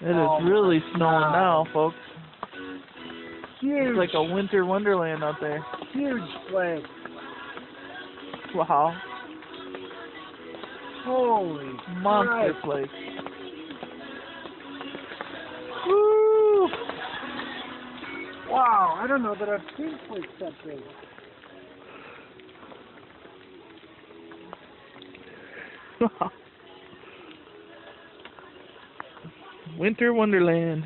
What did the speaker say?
It Oh is really my snowing God. now, folks. Huge, It's like a winter wonderland out there. huge flake. Wow. Holy Monster Christ. flake. Woo! Wow, I don't know that I've seen flakes that big. Winter wonderland.